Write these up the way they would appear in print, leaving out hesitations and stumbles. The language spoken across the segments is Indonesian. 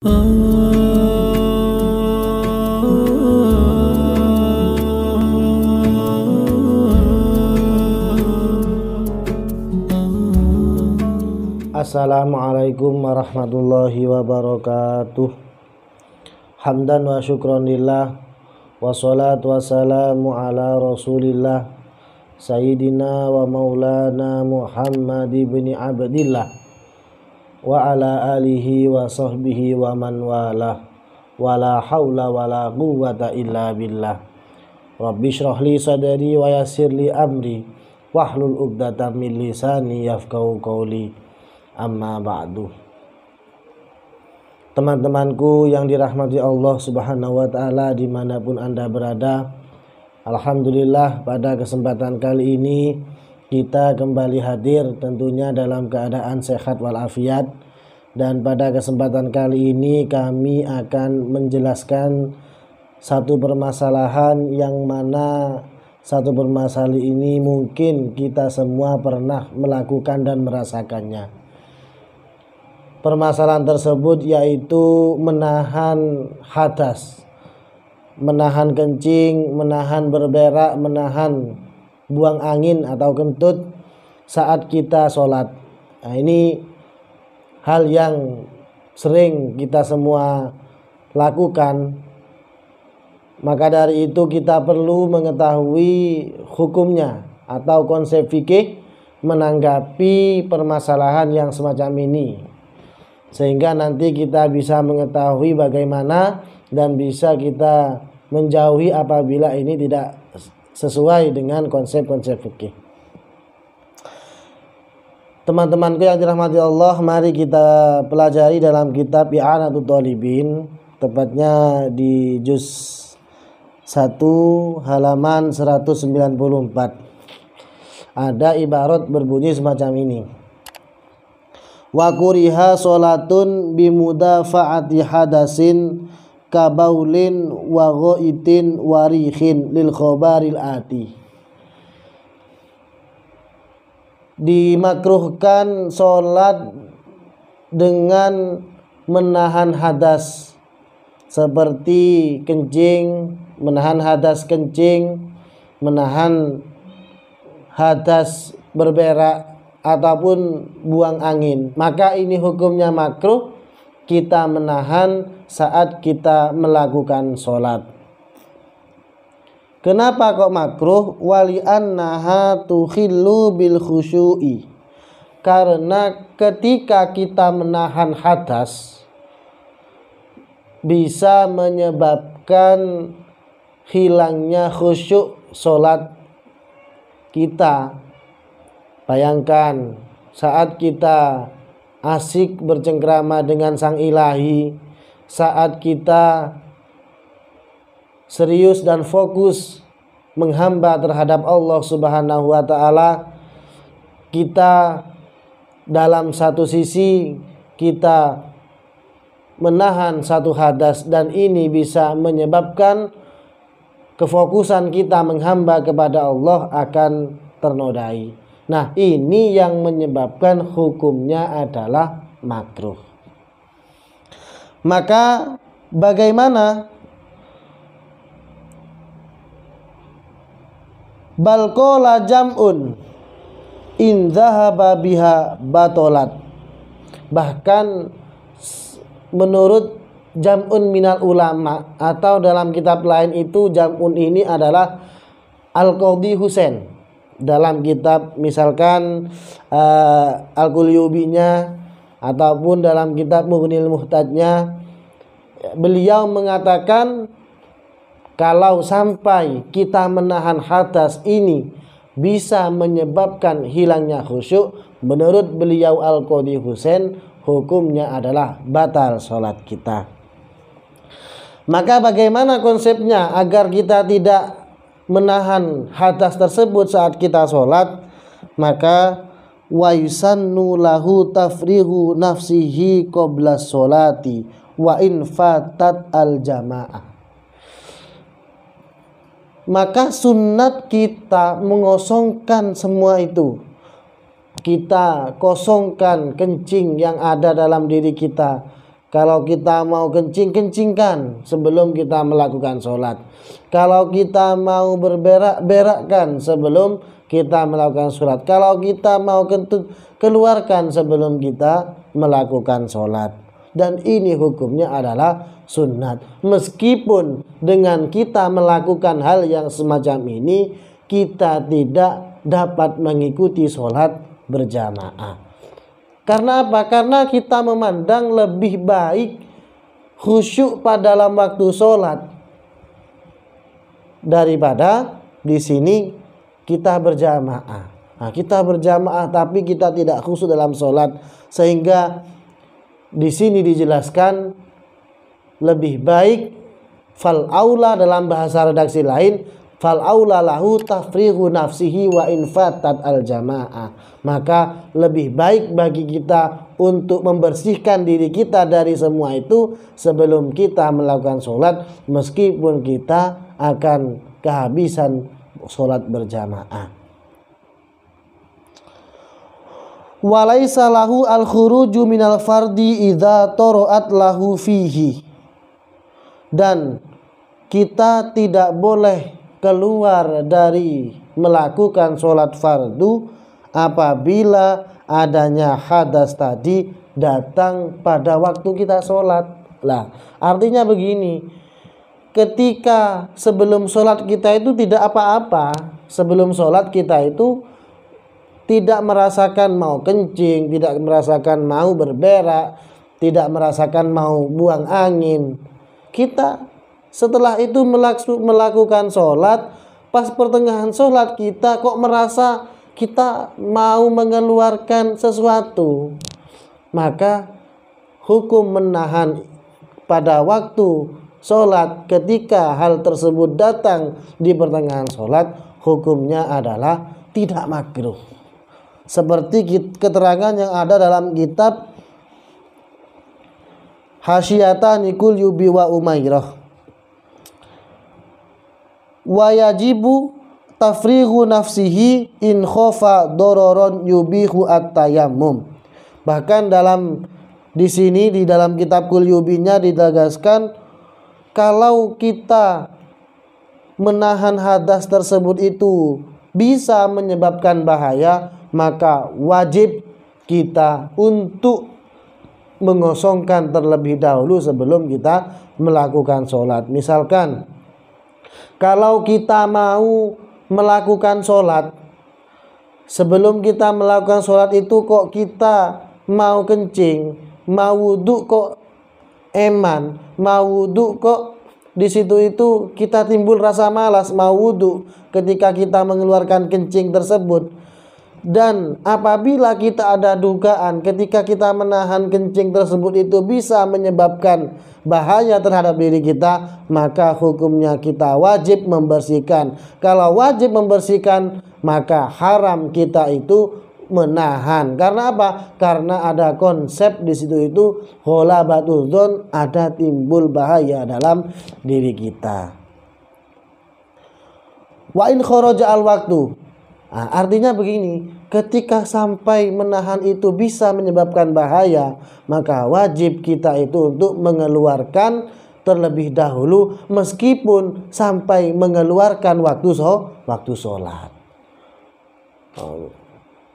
Assalamualaikum warahmatullahi wabarakatuh. Hamdan wa syukron lillah, wassalatu wassalamu ala rasulillah, sayyidina wa maulana Muhammad ibn Abdillah, wa ala alihi wa sahbihi wa man walah, wala hawla wala quwwata illa billah. Rabbi shrah li sadri wa yassir li amri wahlul 'uqdatam min lisani yafqahu qawli. Amma ba'du. Teman-temanku yang dirahmati Allah Subhanahu wa ta'ala dimanapun Anda berada, alhamdulillah pada kesempatan kali ini kita kembali hadir tentunya dalam keadaan sehat walafiat. Dan pada kesempatan kali ini kami akan menjelaskan satu permasalahan yang mana satu permasalahan ini mungkin kita semua pernah melakukan dan merasakannya. Permasalahan tersebut yaitu menahan hadas, menahan kencing, menahan berberak, menahan buang angin atau kentut saat kita sholat. Nah, ini hal yang sering kita semua lakukan. Maka dari itu kita perlu mengetahui hukumnya atau konsep fikih menanggapi permasalahan yang semacam ini, sehingga nanti kita bisa mengetahui bagaimana dan bisa kita menjauhi apabila ini tidak sesuai dengan konsep-konsep fikih. Teman-temanku yang dirahmati Allah, mari kita pelajari dalam kitab I'anatul Talibin, tepatnya di juz 1 halaman 194. Ada ibarat berbunyi semacam ini: wa kuriha sholatun bimudafa'ati hadasin kabaulin wa ghaitin warihin lil khobaril ati. Dimakruhkan sholat dengan menahan hadas seperti kencing, menahan hadas kencing, menahan hadas berberak ataupun buang angin. Maka ini hukumnya makruh kita menahan saat kita melakukan sholat. Kenapa kok makruh? Wali annaha tukhillu bil khusyu'i. Karena ketika kita menahan hadas bisa menyebabkan hilangnya khusyuk sholat kita. Bayangkan saat kita asik bercengkrama dengan Sang Ilahi, saat kita serius dan fokus menghamba terhadap Allah Subhanahu wa ta'ala, kita dalam satu sisi kita menahan satu hadas, dan ini bisa menyebabkan kefokusan kita menghamba kepada Allah akan ternodai. Nah, ini yang menyebabkan hukumnya adalah makruh. Maka bagaimana? Bal qala jam'un in dhahaba biha batolat. Bahkan menurut jam'un minal ulama, atau dalam kitab lain itu jam'un ini adalah Al-Qadhi Husain. Dalam kitab misalkan Al-Qulyubinya ataupun dalam kitab Mughnil Muhtajnya, beliau mengatakan kalau sampai kita menahan hadas ini bisa menyebabkan hilangnya khusyuk, menurut beliau Al-Qadhi Husain hukumnya adalah batal sholat kita. Maka bagaimana konsepnya agar kita tidak menahan hadas tersebut saat kita sholat? Maka wa yusannu lahu tafrighu nafsihi qabla sholati wa in fatat al jamaah. Maka sunnat kita mengosongkan semua itu, kita kosongkan kencing yang ada dalam diri kita, Kalau kita mau kencing, kencingkan sebelum kita melakukan sholat. Kalau kita mau berberak, berakkan sebelum kita melakukan sholat. Kalau kita mau kentut, keluarkan sebelum kita melakukan sholat. Dan ini hukumnya adalah sunat. Meskipun dengan kita melakukan hal yang semacam ini, kita tidak dapat mengikuti sholat berjamaah. Karena apa? Karena kita memandang lebih baik khusyuk pada dalam waktu sholat daripada di sini kita berjamaah. Nah, kita berjamaah tapi kita tidak khusyuk dalam sholat, sehingga di sini dijelaskan lebih baik fal aula, dalam bahasa redaksi lain fal aula lahu tafrighu nafsihi wa infatat al jamaah. Maka lebih baik bagi kita untuk membersihkan diri kita dari semua itu sebelum kita melakukan sholat, meskipun kita akan kehabisan sholat berjamaah. Walaisa lahu al khuruju minal fardi idza toroat lahu fihi. Dan kita tidak boleh keluar dari melakukan sholat fardu apabila adanya hadas tadi datang pada waktu kita sholat. Lah, artinya begini, ketika sebelum sholat kita itu tidak apa-apa, sebelum sholat kita itu tidak merasakan mau kencing, tidak merasakan mau berberak, tidak merasakan mau buang angin. Kita setelah itu melakukan sholat, pas pertengahan sholat kita kok merasa kita mau mengeluarkan sesuatu, maka hukum menahan pada waktu sholat ketika hal tersebut datang di pertengahan sholat, hukumnya adalah tidak makruh. Seperti keterangan yang ada dalam kitab Hasyiyatani Qulyubi wa Umairah. Wa yajibu tafrighu nafsihi in khofa dororon yubihu at-tayammum. Bahkan di sini di dalam kitab Qulyubinya ditegaskan, kalau kita menahan hadas tersebut itu bisa menyebabkan bahaya, maka wajib kita untuk mengosongkan terlebih dahulu sebelum kita melakukan sholat. Misalkan kalau kita mau melakukan sholat, sebelum kita melakukan sholat itu kok kita mau kencing, mau wudhu kok eman, mau wudhu kok di situ itu kita timbul rasa malas mau wudhu ketika kita mengeluarkan kencing tersebut. Dan apabila kita ada dugaan ketika kita menahan kencing tersebut itu bisa menyebabkan bahaya terhadap diri kita, maka hukumnya kita wajib membersihkan. Kalau wajib membersihkan, maka haram kita itu menahan. Karena apa? Karena ada konsep di situ itu ghalabatul dzon, ada timbul bahaya dalam diri kita. Wa in kharaja al waktu. Nah, artinya begini, ketika sampai menahan itu bisa menyebabkan bahaya, maka wajib kita itu untuk mengeluarkan terlebih dahulu meskipun sampai mengeluarkan waktu sholat.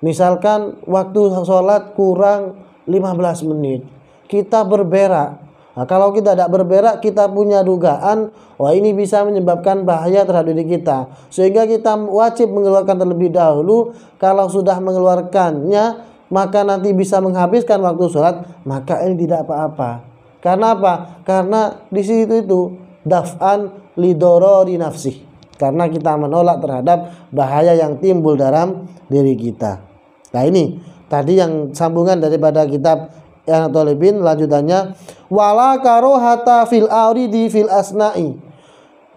Misalkan waktu sholat kurang 15 menit, kita berberak. Nah, kalau kita tidak berberak, kita punya dugaan, wah ini bisa menyebabkan bahaya terhadap diri kita, sehingga kita wajib mengeluarkan terlebih dahulu. Kalau sudah mengeluarkannya, maka nanti bisa menghabiskan waktu sholat, maka ini tidak apa-apa. Karena apa? Karena di situ itu daf'an lidorori nafsih, karena kita menolak terhadap bahaya yang timbul dalam diri kita. Nah, ini tadi yang sambungan daripada kitab Tolibin, lanjutannya wala karohata fil auridi fil asna'i.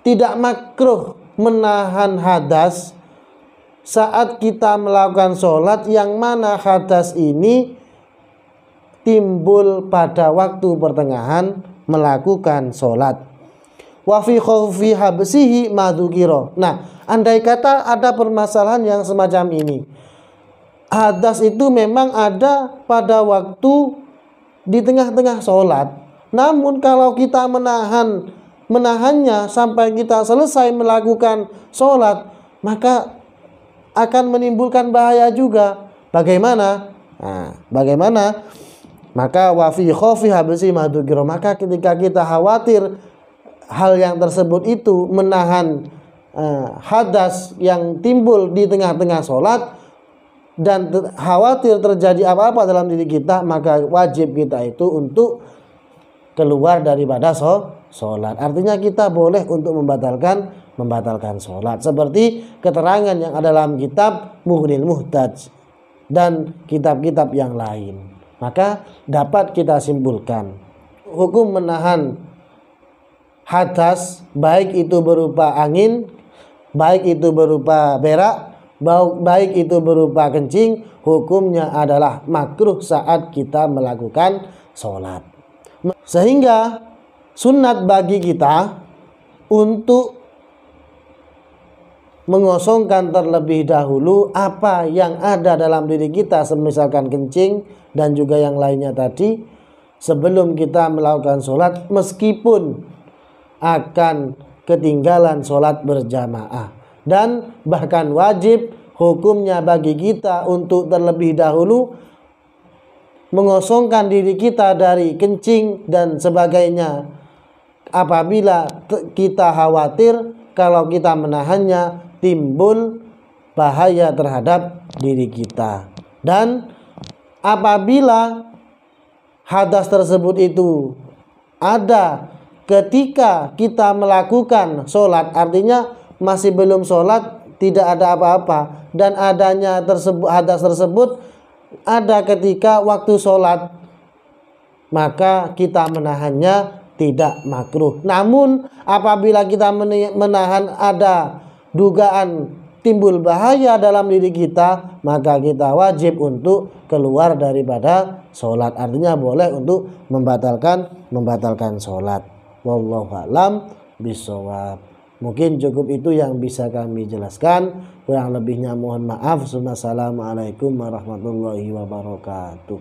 Tidak makruh menahan hadas saat kita melakukan sholat yang mana hadas ini timbul pada waktu pertengahan melakukan sholat. Wa fi khawfi habsihi madukiro. Nah, andai kata ada permasalahan yang semacam ini, hadas itu memang ada pada waktu di tengah-tengah sholat, Namun kalau kita menahannya sampai kita selesai melakukan sholat, maka akan menimbulkan bahaya juga. Bagaimana? Bagaimana? Maka wa fi khaufi habsi madukiro, maka ketika kita khawatir hal yang tersebut itu menahan hadas yang timbul di tengah-tengah sholat dan khawatir terjadi apa-apa dalam diri kita, maka wajib kita itu untuk keluar daripada sholat. Artinya kita boleh untuk membatalkan sholat, seperti keterangan yang ada dalam kitab Mughnil Muhtaj dan kitab-kitab yang lain. Maka dapat kita simpulkan hukum menahan hadas, baik itu berupa angin, baik itu berupa berak, baik itu berupa kencing, hukumnya adalah makruh saat kita melakukan sholat. Sehingga sunat bagi kita untuk mengosongkan terlebih dahulu apa yang ada dalam diri kita, semisalkan kencing dan juga yang lainnya tadi, sebelum kita melakukan sholat, meskipun akan ketinggalan sholat berjamaah. Dan bahkan wajib hukumnya bagi kita untuk terlebih dahulu mengosongkan diri kita dari kencing dan sebagainya apabila kita khawatir kalau kita menahannya timbul bahaya terhadap diri kita. Dan apabila hadas tersebut itu ada ketika kita melakukan sholat, artinya masih belum sholat, tidak ada apa-apa, dan adanya hadas tersebut ada ketika waktu sholat, maka kita menahannya tidak makruh. Namun apabila kita menahan ada dugaan timbul bahaya dalam diri kita, maka kita wajib untuk keluar daripada sholat. Artinya boleh untuk membatalkan sholat. Wallahu a'lam bishawab. Mungkin cukup itu yang bisa kami jelaskan. Kurang lebihnya mohon maaf. Assalamualaikum warahmatullahi wabarakatuh.